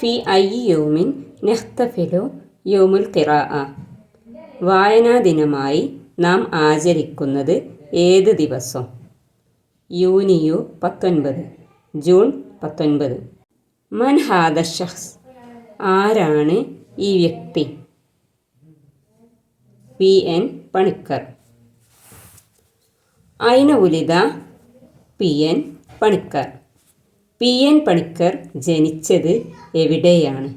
ഫി അയ്യി യൗമിൻ നഹ്തഫിലു യൗമുൽ ഖിറാഅ. വായനാ ദിനമായി നാം ആചരിക്കുന്നത് ഏത് ദിവസം? യൂനിയു 19, ജൂൺ 19. മൻ ഹാദ ഷഖ്സ്, ആരാണ് ഈ വ്യക്തി? പി.എൻ. പണിക്കർ. ഐന ഉലിദ പി.എൻ. പണിക്കർ. പി.എൻ. പണിക്കർ ജനിച്ചത് എവിടെയാണ്?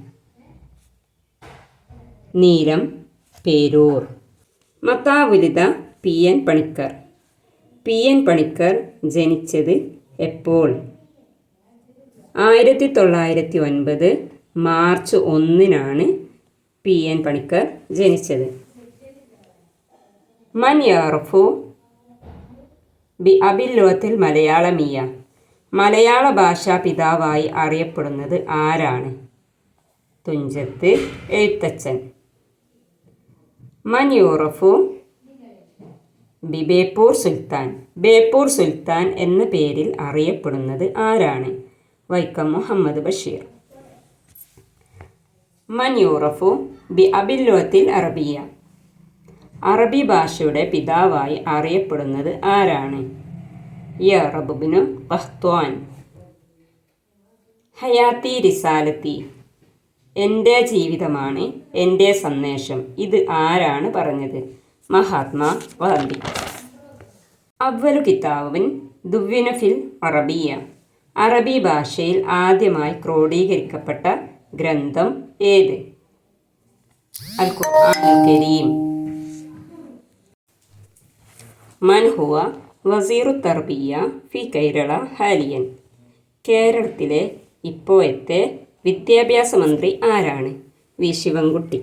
നീലം, പേരൂർ. മതാ ഉലിദ പി.എൻ. പണിക്കർ. പി.എൻ. പണിക്കർ ജനിച്ചത് എപ്പോൾ? 1909 മാർച്ച് 1 പി.എൻ. പണിക്കർ ജനിച്ചത്. മൻ യഅറഫു ബി അബിൽ ലുഗത്തിൽ മലയാളമിയ, മലയാള ഭാഷാ പിതാവായി അറിയപ്പെടുന്നത് ആരാണ്? തുഞ്ചത്ത് എഴുത്തച്ഛൻ. മൻ യുറഫു ബി ബേപ്പൂർ സുൽത്താൻ, ബേപ്പൂർ സുൽത്താൻ എന്ന പേരിൽ അറിയപ്പെടുന്നത് ആരാണ്? വൈക്കം മുഹമ്മദ് ബഷീർ. മൻ യുറഫു ബി അബിൽ ലുഗത്തിൽ അറബിയ, അറബി ഭാഷയുടെ പിതാവായി അറിയപ്പെടുന്നത് ആരാണ്? യഅ്റബ് ഇബ്നു ഖഹ്ത്വാൻ. ഹയാത്തി റിസാലത്തി, എൻ്റെ ജീവിതമാണ് എൻ്റെ സന്ദേശം, ഇത് ആരാണ് പറഞ്ഞത്? മഹാത്മാ ഗാന്ധി. അവ്വലു കിതാബിൻ ദുവ്വിന ഫിൽ അറബിയ, അറബി ഭാഷയിൽ ആദ്യമായി ക്രോഡീകരിക്കപ്പെട്ട ഗ്രന്ഥം ഏത്? അൽ ഖുർആനുൽ കരീം. മൻ ഹുവ വസീറു തർബിയ ഫി കേരള ഹാലിയൻ, കേരളത്തിലെ ഇപ്പോഴത്തെ വിദ്യാഭ്യാസ മന്ത്രി ആരാണ്? വി ശിവൻകുട്ടി.